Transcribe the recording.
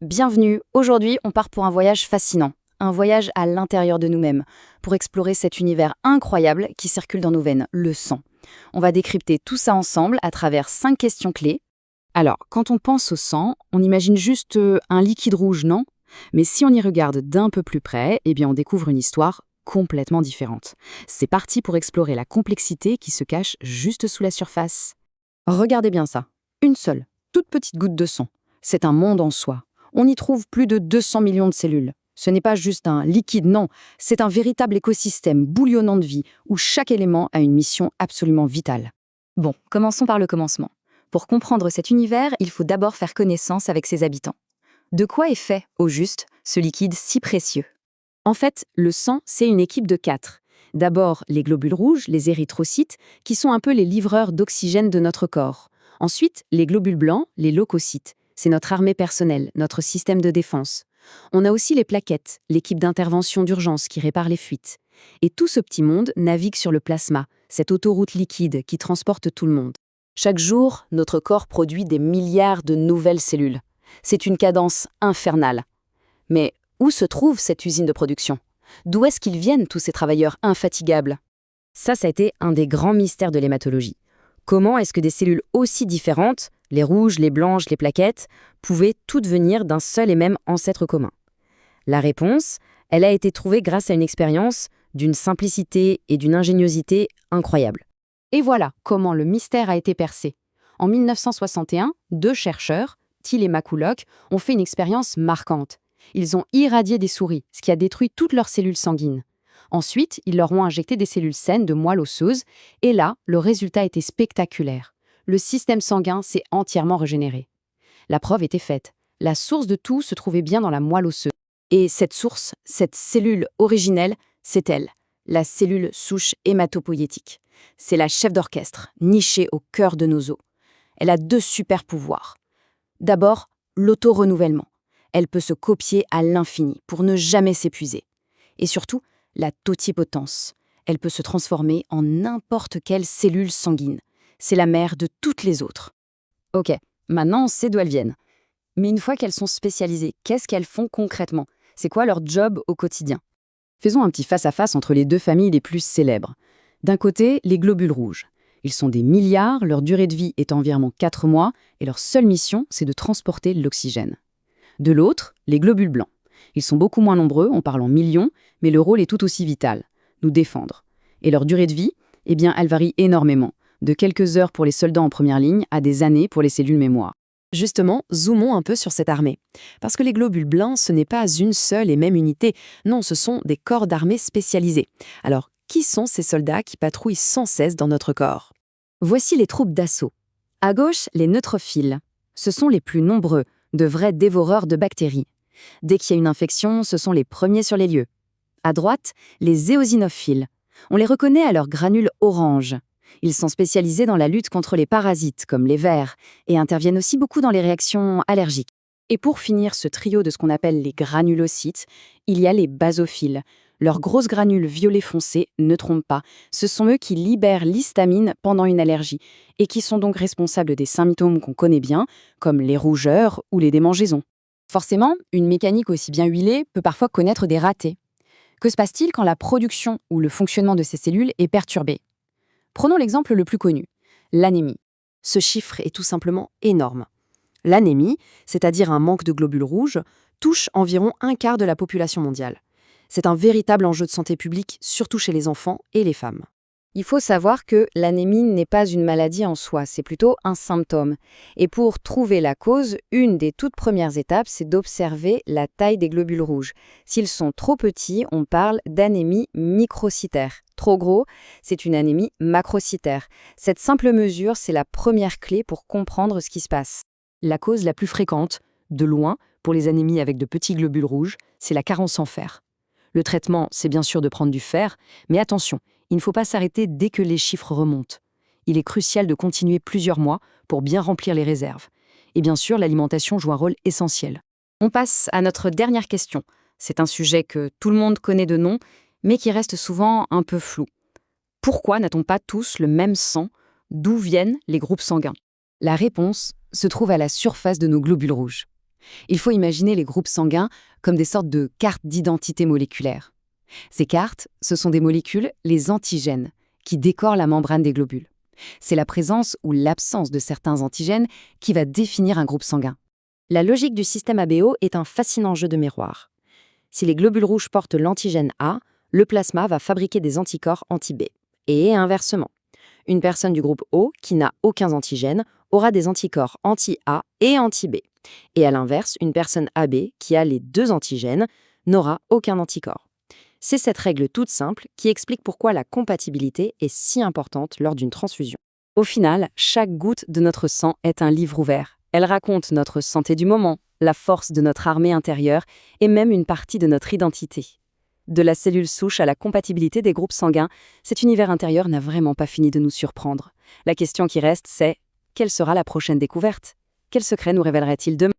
Bienvenue, aujourd'hui on part pour un voyage fascinant, un voyage à l'intérieur de nous-mêmes, pour explorer cet univers incroyable qui circule dans nos veines, le sang. On va décrypter tout ça ensemble à travers 5 questions clés. Alors, quand on pense au sang, on imagine juste un liquide rouge, non? Mais si on y regarde d'un peu plus près, eh bien on découvre une histoire complètement différente. C'est parti pour explorer la complexité qui se cache juste sous la surface. Regardez bien ça, une seule, toute petite goutte de sang. C'est un monde en soi. On y trouve plus de 200 millions de cellules. Ce n'est pas juste un liquide, non, c'est un véritable écosystème bouillonnant de vie où chaque élément a une mission absolument vitale. Bon, commençons par le commencement. Pour comprendre cet univers, il faut d'abord faire connaissance avec ses habitants. De quoi est fait, au juste, ce liquide si précieux? En fait, le sang, c'est une équipe de 4. D'abord, les globules rouges, les érythrocytes, qui sont un peu les livreurs d'oxygène de notre corps. Ensuite, les globules blancs, les leucocytes. C'est notre armée personnelle, notre système de défense. On a aussi les plaquettes, l'équipe d'intervention d'urgence qui répare les fuites. Et tout ce petit monde navigue sur le plasma, cette autoroute liquide qui transporte tout le monde. Chaque jour, notre corps produit des milliards de nouvelles cellules. C'est une cadence infernale. Mais où se trouve cette usine de production? D'où est-ce qu'ils viennent, tous ces travailleurs infatigables? Ça a été un des grands mystères de l'hématologie. Comment est-ce que des cellules aussi différentes, les rouges, les blanches, les plaquettes, pouvaient toutes venir d'un seul et même ancêtre commun? La réponse, elle a été trouvée grâce à une expérience d'une simplicité et d'une ingéniosité incroyables. Et voilà comment le mystère a été percé. En 1961, 2 chercheurs, Thiel et McCulloch, ont fait une expérience marquante. Ils ont irradié des souris, ce qui a détruit toutes leurs cellules sanguines. Ensuite, ils leur ont injecté des cellules saines de moelle osseuse, et là, le résultat était spectaculaire. Le système sanguin s'est entièrement régénéré. La preuve était faite. La source de tout se trouvait bien dans la moelle osseuse. Et cette source, cette cellule originelle, c'est elle, la cellule souche hématopoïétique. C'est la chef d'orchestre, nichée au cœur de nos os. Elle a 2 super pouvoirs. D'abord, l'auto-renouvellement. Elle peut se copier à l'infini pour ne jamais s'épuiser. Et surtout, la totipotence. Elle peut se transformer en n'importe quelle cellule sanguine. C'est la mère de toutes les autres. Ok, maintenant on sait d'où elles viennent. Mais une fois qu'elles sont spécialisées, qu'est-ce qu'elles font concrètement? C'est quoi leur job au quotidien? Faisons un petit face-à-face entre les 2 familles les plus célèbres. D'un côté, les globules rouges. Ils sont des milliards, leur durée de vie est environ 4 mois, et leur seule mission, c'est de transporter l'oxygène. De l'autre, les globules blancs. Ils sont beaucoup moins nombreux, on parle en millions, mais le rôle est tout aussi vital, nous défendre. Et leur durée de vie, eh bien, elle varie énormément, de quelques heures pour les soldats en première ligne à des années pour les cellules mémoire. Justement, zoomons un peu sur cette armée. Parce que les globules blancs, ce n'est pas une seule et même unité. Non, ce sont des corps d'armée spécialisés. Alors, qui sont ces soldats qui patrouillent sans cesse dans notre corps? Voici les troupes d'assaut. À gauche, les neutrophiles. Ce sont les plus nombreux, de vrais dévoreurs de bactéries. Dès qu'il y a une infection, ce sont les premiers sur les lieux. À droite, les éosinophiles. On les reconnaît à leurs granules orange. Ils sont spécialisés dans la lutte contre les parasites, comme les vers, et interviennent aussi beaucoup dans les réactions allergiques. Et pour finir ce trio de ce qu'on appelle les granulocytes, il y a les basophiles. Leurs grosses granules violet foncé ne trompent pas. Ce sont eux qui libèrent l'histamine pendant une allergie, et qui sont donc responsables des symptômes qu'on connaît bien, comme les rougeurs ou les démangeaisons. Forcément, une mécanique aussi bien huilée peut parfois connaître des ratés. Que se passe-t-il quand la production ou le fonctionnement de ces cellules est perturbé? Prenons l'exemple le plus connu, l'anémie. Ce chiffre est tout simplement énorme. L'anémie, c'est-à-dire un manque de globules rouges, touche environ 1/4 de la population mondiale. C'est un véritable enjeu de santé publique, surtout chez les enfants et les femmes. Il faut savoir que l'anémie n'est pas une maladie en soi, c'est plutôt un symptôme. Et pour trouver la cause, une des toutes premières étapes, c'est d'observer la taille des globules rouges. S'ils sont trop petits, on parle d'anémie microcytaire. Trop gros, c'est une anémie macrocytaire. Cette simple mesure, c'est la première clé pour comprendre ce qui se passe. La cause la plus fréquente, de loin, pour les anémies avec de petits globules rouges, c'est la carence en fer. Le traitement, c'est bien sûr de prendre du fer, mais attention, il ne faut pas s'arrêter dès que les chiffres remontent. Il est crucial de continuer plusieurs mois pour bien remplir les réserves. Et bien sûr, l'alimentation joue un rôle essentiel. On passe à notre dernière question. C'est un sujet que tout le monde connaît de nom, mais qui reste souvent un peu flou. Pourquoi n'a-t-on pas tous le même sang? D'où viennent les groupes sanguins? La réponse se trouve à la surface de nos globules rouges. Il faut imaginer les groupes sanguins comme des sortes de cartes d'identité moléculaire. Ces cartes, ce sont des molécules, les antigènes, qui décorent la membrane des globules. C'est la présence ou l'absence de certains antigènes qui va définir un groupe sanguin. La logique du système ABO est un fascinant jeu de miroir. Si les globules rouges portent l'antigène A, le plasma va fabriquer des anticorps anti-B. Et inversement, une personne du groupe O qui n'a aucun antigène aura des anticorps anti-A et anti-B. Et à l'inverse, une personne AB qui a les deux antigènes n'aura aucun anticorps. C'est cette règle toute simple qui explique pourquoi la compatibilité est si importante lors d'une transfusion. Au final, chaque goutte de notre sang est un livre ouvert. Elle raconte notre santé du moment, la force de notre armée intérieure et même une partie de notre identité. De la cellule souche à la compatibilité des groupes sanguins, cet univers intérieur n'a vraiment pas fini de nous surprendre. La question qui reste, c'est: quelle sera la prochaine découverte? Quel secret nous révélerait-il demain?